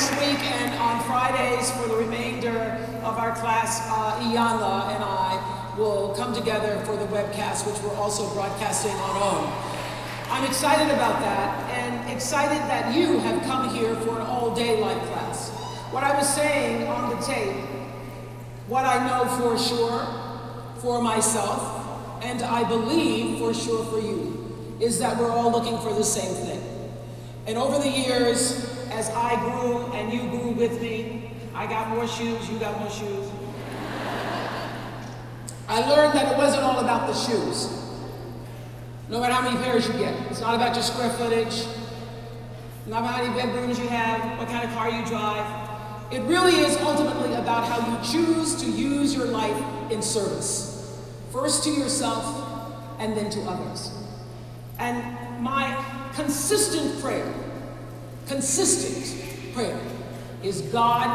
next week, and on Fridays for the remainder of our class, Iyanla and I will come together for the webcast, which we're also broadcasting on OWN. I'm excited about that, and excited that you have come here for an all-day life class. What I was saying on the tape, what I know for sure for myself, and I believe for sure for you, is that we're all looking for the same thing. And over the years, as I grew and you grew with me, I got more shoes, you got more shoes. I learned that it wasn't all about the shoes. No matter how many pairs you get. It's not about your square footage, not about how many bedrooms you have, what kind of car you drive. It really is ultimately about how you choose to use your life in service. First to yourself, and then to others. And my consistent prayer is, God,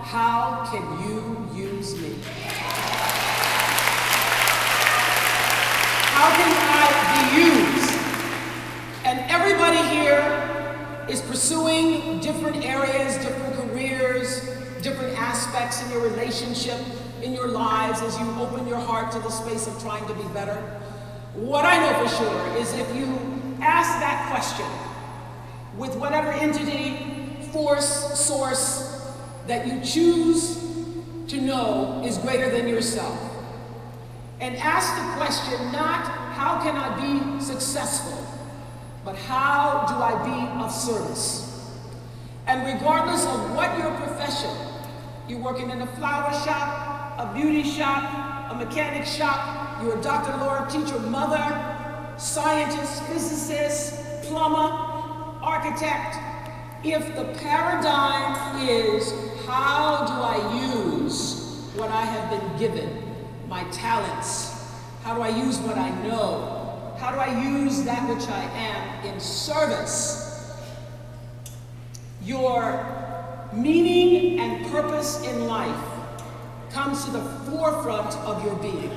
how can you use me? How can I be used? And everybody here is pursuing different areas, different careers, different aspects in your relationship, in your lives, as you open your heart to the space of trying to be better. What I know for sure is if you ask that question with whatever entity, force, source that you choose to know is greater than yourself, and ask the question not how can I be successful, but how do I be of service? And regardless of what your profession, you're working in a flower shop, a beauty shop, a mechanic shop, you're a doctor, lawyer, teacher, mother, scientist, physicist, plumber, architect, if the paradigm is how do I use what I have been given, my talents, how do I use what I know, how do I use that which I am in service, your meaning and purpose in life comes to the forefront of your being.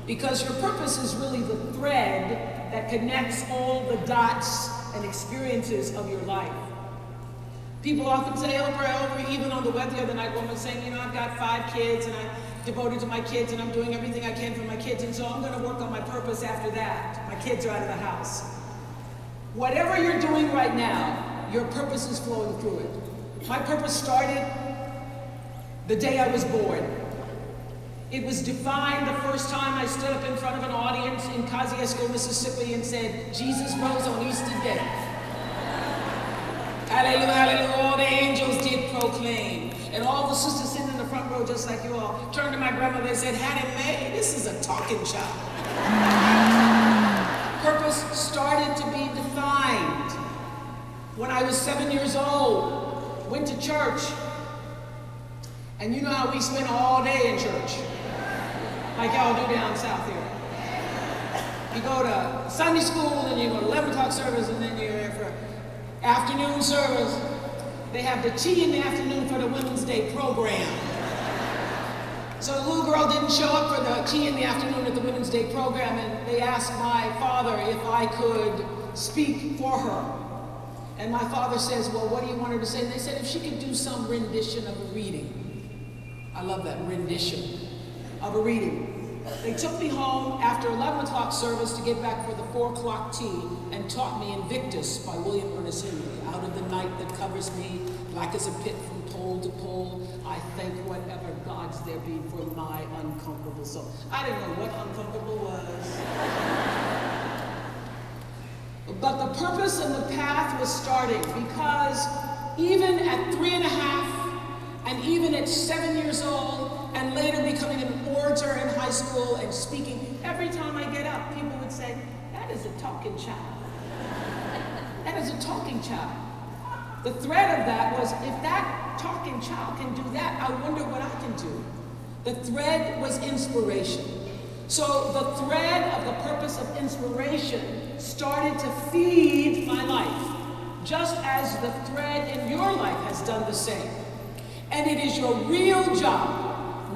Because your purpose is really the thread that connects all the dots and experiences of your life. People often say, Oprah, even on the web the other night, one was saying, I've got 5 kids and I'm devoted to my kids and I'm doing everything I can for my kids, and so I'm going to work on my purpose after that. My kids are out of the house. Whatever you're doing right now, your purpose is flowing through it. My purpose started the day I was born. It was defined the first time I stood up in front of an audience in Kosciuszko, Mississippi, and said, Jesus rose on Easter Day. Hallelujah, hallelujah, all the angels did proclaim. And all the sisters sitting in the front row, just like you all, turned to my grandmother and said, Hattie Mae, this is a talking child. Purpose started to be defined when I was 7 years old, went to church. And you know how we spend all day in church, like y'all do down south here. You go to Sunday school, and you go to 11 o'clock service, and then you're here for afternoon service. They have the tea in the afternoon for the Women's Day program. So the little girl didn't show up for the tea in the afternoon at the Women's Day program, and they asked my father if I could speak for her. And my father says, well, what do you want her to say? And they said if she could do some rendition of a reading. I love that, rendition of a reading. They took me home after 11 o'clock service to get back for the 4 o'clock tea and taught me Invictus by William Ernest Henley. Out of the night that covers me, black as a pit from pole to pole, I thank whatever gods there be for my uncomfortable soul. I didn't know what uncomfortable was. But the purpose and the path was starting, because even at 3.5 and even at 7 years old, and later becoming an orator in high school and speaking, every time I get up, people would say, that is a talking child. That is a talking child. The thread of that was, if that talking child can do that, I wonder what I can do. The thread was inspiration. So the thread of the purpose of inspiration started to feed my life, just as the thread in your life has done the same. And it is your real job,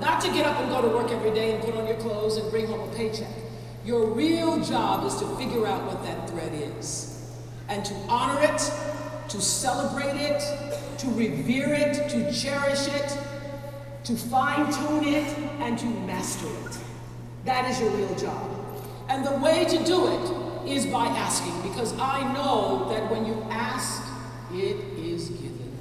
not to get up and go to work every day and put on your clothes and bring home a paycheck. Your real job is to figure out what that thread is, and to honor it, to celebrate it, to revere it, to cherish it, to fine-tune it, and to master it. That is your real job. And the way to do it is by asking, because I know that when you ask, it is given.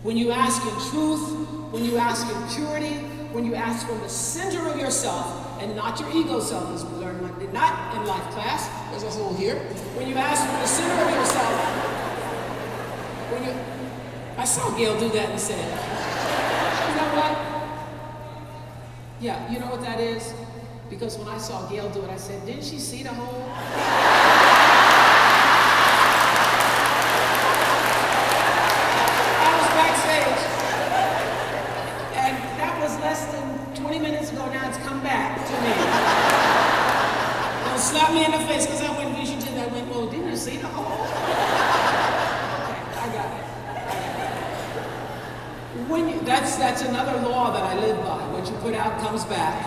When you ask in truth, when you ask in purity, when you ask from the center of yourself and not your ego self, as we learned not in life class, there's a hole here. When you ask from the center of yourself, I saw Gail do that and said, you know what? Yeah, you know what that is? Because when I saw Gail do it, I said, didn't she see the hole? I was backstage, and that was less than 20 minutes ago. Now it's come back to me. Don't slap me in the face because I went, when she did that, I went, well, didn't you see the hole? Okay, I got it. That's another law that I live by. What you put out comes back.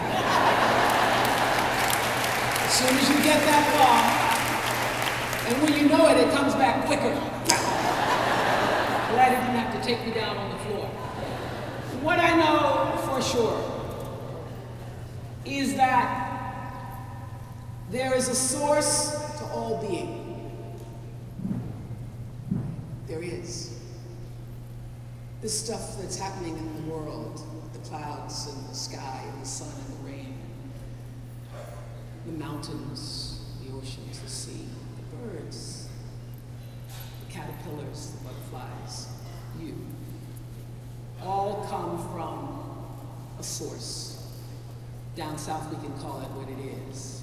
As soon as you get that law, and when you know it, it comes back quicker. Glad it didn't have to take me down on the floor. What I know for sure is that there is a source to all being. There is. This stuff that's happening in the world, the clouds and the sky and the sun and the rain, the mountains, the oceans, the sea, the birds, the caterpillars, the butterflies, you, all come from a source. Down south we can call it what it is.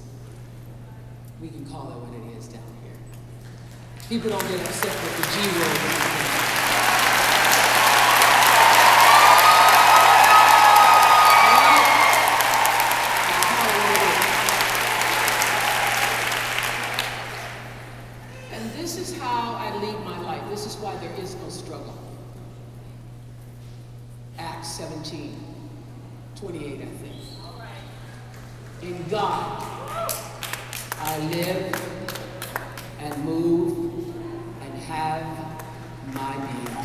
We can call it what it is down here. People don't get upset with the G word. Acts 17:28, I think. In God, I live and move and have my being.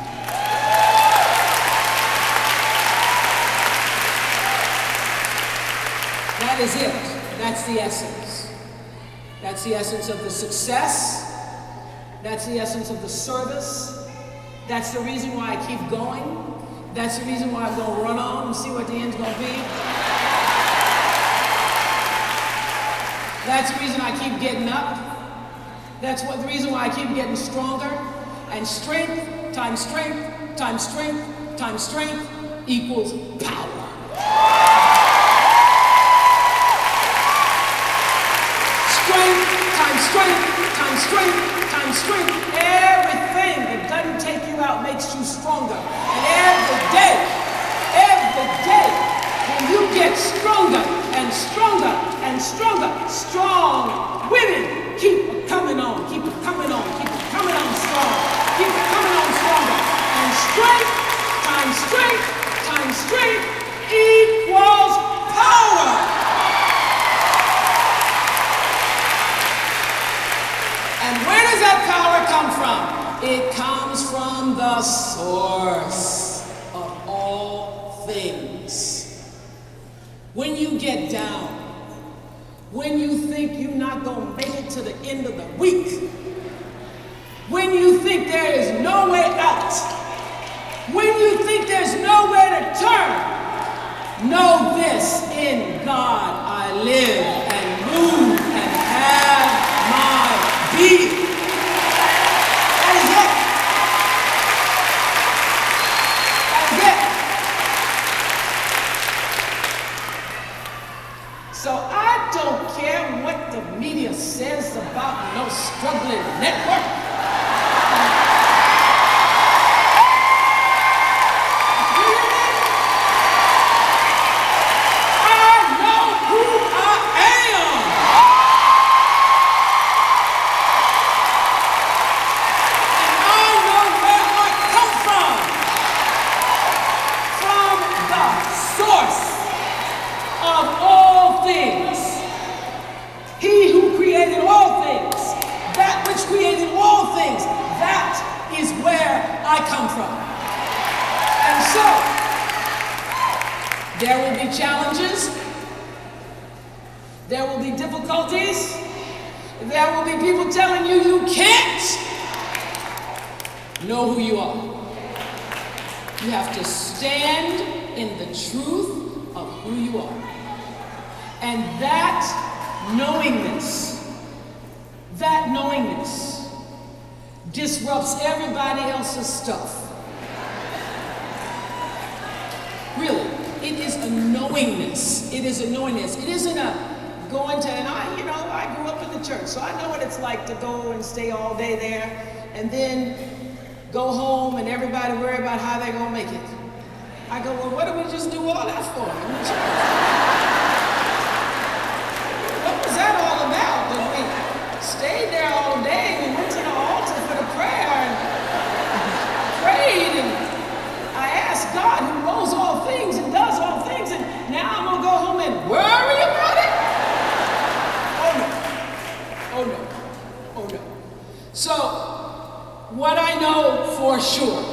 That is it. That's the essence. That's the essence of the success. That's the essence of the service. That's the reason why I keep going. That's the reason why I'm going to run on and see what the end's going to be. That's the reason I keep getting up. That's the reason why I keep getting stronger. And strength times strength times strength times strength equals power. Strength times strength times strength times strength. Everything that doesn't take you out makes you stronger. And every day, when you get stronger and stronger and stronger, strong women keep coming on, keep coming on, keep coming on strong, keep coming on stronger. And strength times strength times strength equals power. And where does that power come from? It comes from the source of all things. When you get down, when you think you're not going to make it to the end of the week, when you think there is no way out, when you think there's nowhere to turn, know this: in God I live and move and have my being. So I don't care what the media says about no struggling network. I know who I am. I come from. And so, there will be challenges, there will be difficulties, there will be people telling you you can't. Know who you are. You have to stand in the truth of who you are. And that knowingness disrupts everybody else's stuff. Really, it is a knowingness. It is a knowingness. It isn't a going to, and I grew up in the church, so I know what it's like to go and stay all day there, and then go home and everybody worry about how they're gonna make it. I go, well, what do we just do all that for? What was that all about? That we stayed there all day, we went to the altar for the prayer and prayed, and I asked God who knows all things and does all things, and now I'm gonna go home and worry about it? Oh no. So, what I know for sure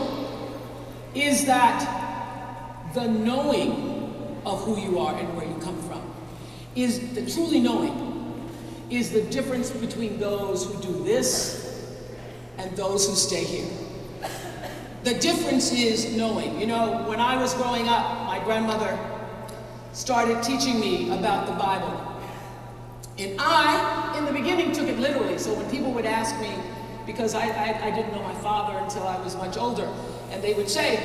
is that the knowing of who you are and where you come from is the truly knowing is the difference between those who do this and those who stay here. The difference is knowing. You know, when I was growing up, my grandmother started teaching me about the Bible. And I, in the beginning, took it literally. So when people would ask me, because I didn't know my father until I was much older, and they would say,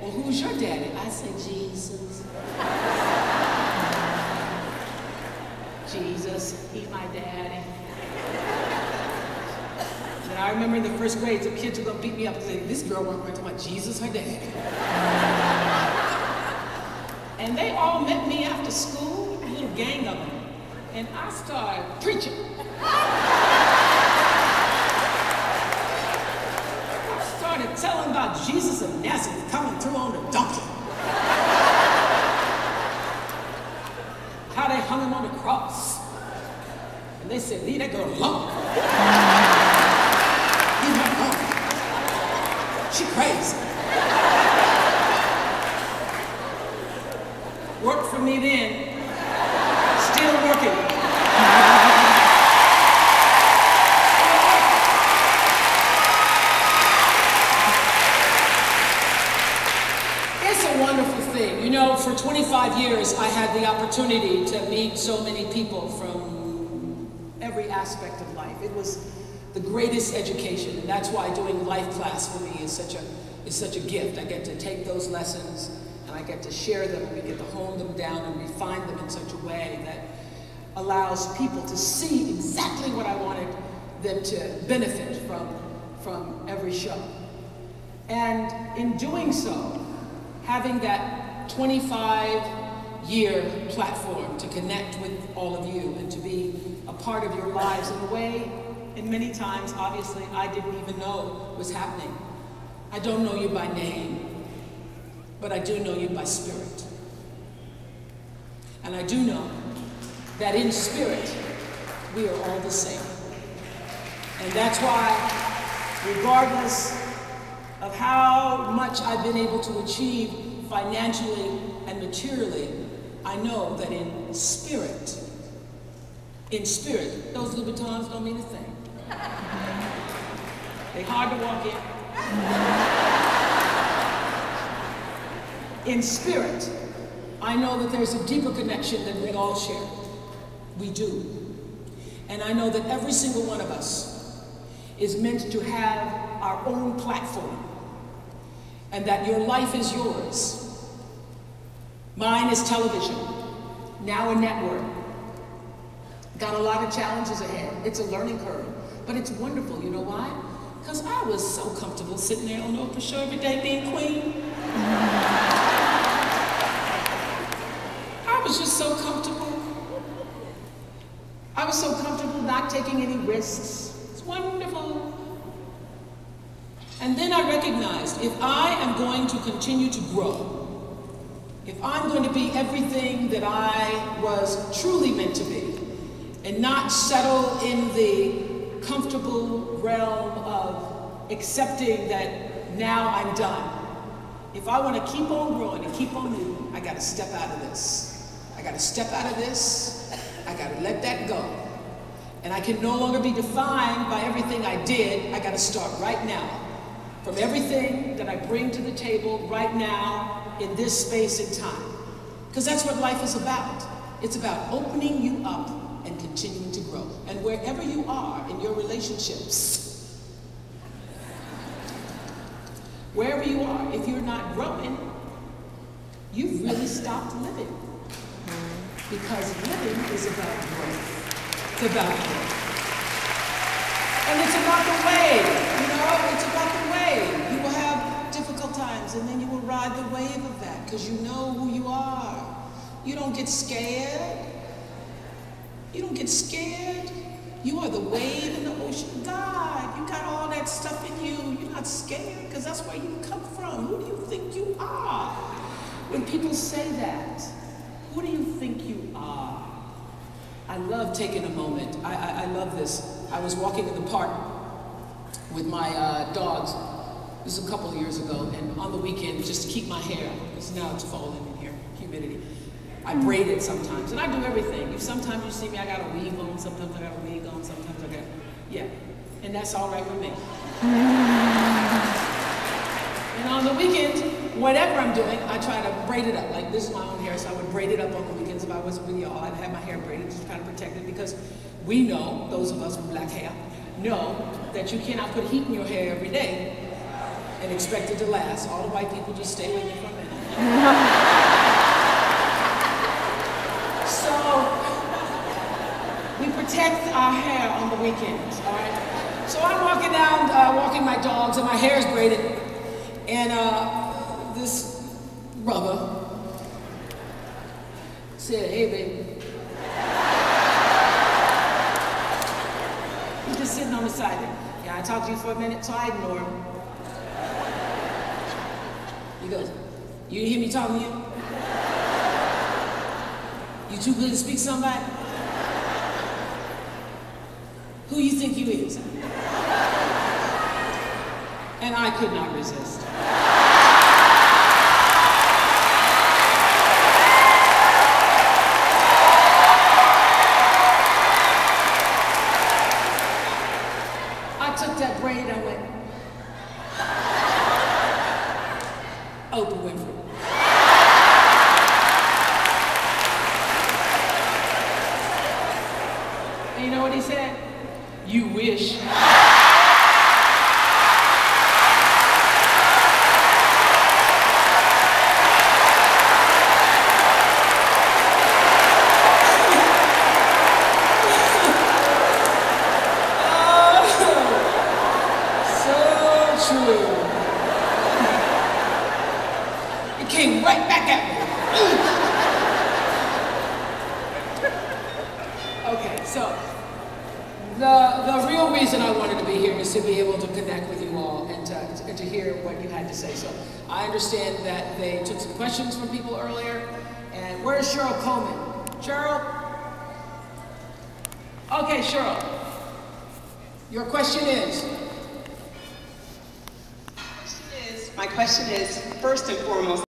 well, who's your daddy? I said, Jesus. Jesus, he's my daddy. And I remember in the first grade, some kids were going to beat me up and say, this girl wasn't going to talk about Jesus, her daddy. And they all met me after school, a little gang of them, and I started preaching. Telling about Jesus of Nazareth coming through on the donkey. How they hung him on the cross. And they said, leave that girl alone. Leave her alone. She crazy. Worked for me then. Still working. You know, for 25 years, I had the opportunity to meet so many people from every aspect of life. It was the greatest education, and that's why doing life class for me is such a gift. I get to take those lessons, and I get to share them, and we get to hone them down and refine them in such a way that allows people to see exactly what I wanted them to benefit from every show. And in doing so, having that 25-year platform to connect with all of you and to be a part of your lives in a way, and many times, obviously, I didn't even know was happening. I don't know you by name, but I do know you by spirit. And I do know that in spirit, we are all the same. And that's why, regardless of how much I've been able to achieve financially and materially, I know that in spirit, those Louboutins don't mean a thing. They're hard to walk in. In spirit, I know that there's a deeper connection that we all share. We do. And I know that every single one of us is meant to have our own platform, and that your life is yours. Mine is television, now a network. Got a lot of challenges ahead. It's a learning curve, but it's wonderful. You know why? Because I was so comfortable sitting there on Oprah show every day being queen. I was just so comfortable. I was so comfortable not taking any risks. It's wonderful. And then I recognized, if I am going to continue to grow, if I'm going to be everything that I was truly meant to be, and not settle in the comfortable realm of accepting that now I'm done. If I want to keep on growing and keep on moving, I got to step out of this. I got to step out of this. I got to let that go. And I can no longer be defined by everything I did. I got to start right now. From everything that I bring to the table right now in this space and time. Because that's what life is about. It's about opening you up and continuing to grow. And wherever you are in your relationships, wherever you are, if you're not growing, you've really stopped living. Because living is about growth. It's about growth. And it's about the wave, you know, it's about the wave. You will have difficult times and then you will ride the wave of that because you know who you are. You don't get scared. You don't get scared. You are the wave in the ocean. God, you got all that stuff in you. You're not scared because that's where you come from. Who do you think you are? When people say that, who do you think you are? I love taking a moment. I love this. I was walking in the park with my dogs. This was a couple of years ago, and on the weekend, just to keep my hair, because now it's falling in here, humidity. I braid it sometimes, and I do everything. Sometimes you see me, I got a weave on, sometimes I got a wig on, sometimes I got, yeah. And that's all right with me. And on the weekend, whatever I'm doing, I try to braid it up. Like this is my own hair, so I would braid it up on the weekends if I wasn't with y'all. I'd have my hair braided to try to protect it because we know, those of us with black hair, know that you cannot put heat in your hair every day and expect it to last. All the white people just stay with me for a minute. So, we protect our hair on the weekends, all right? So I'm walking down, walking my dogs, and my hair is braided. And this brother said, "Hey, baby." He's just sitting on the side there. "Yeah, I talked to you for a minute," so I ignore him. He goes, "You didn't hear me talking to you? You too good to speak to somebody? Who you think you is?" And I could not resist. I took that braid and I went, Oprah Winfrey. And you know what he said? "You wish." True. It came right back at me. Okay, so the real reason I wanted to be here is to be able to connect with you all and to hear what you had to say. So I understand that they took some questions from people earlier. And where's Cheryl Coleman? Cheryl? Okay, Cheryl. Your question is? My question is, first and foremost,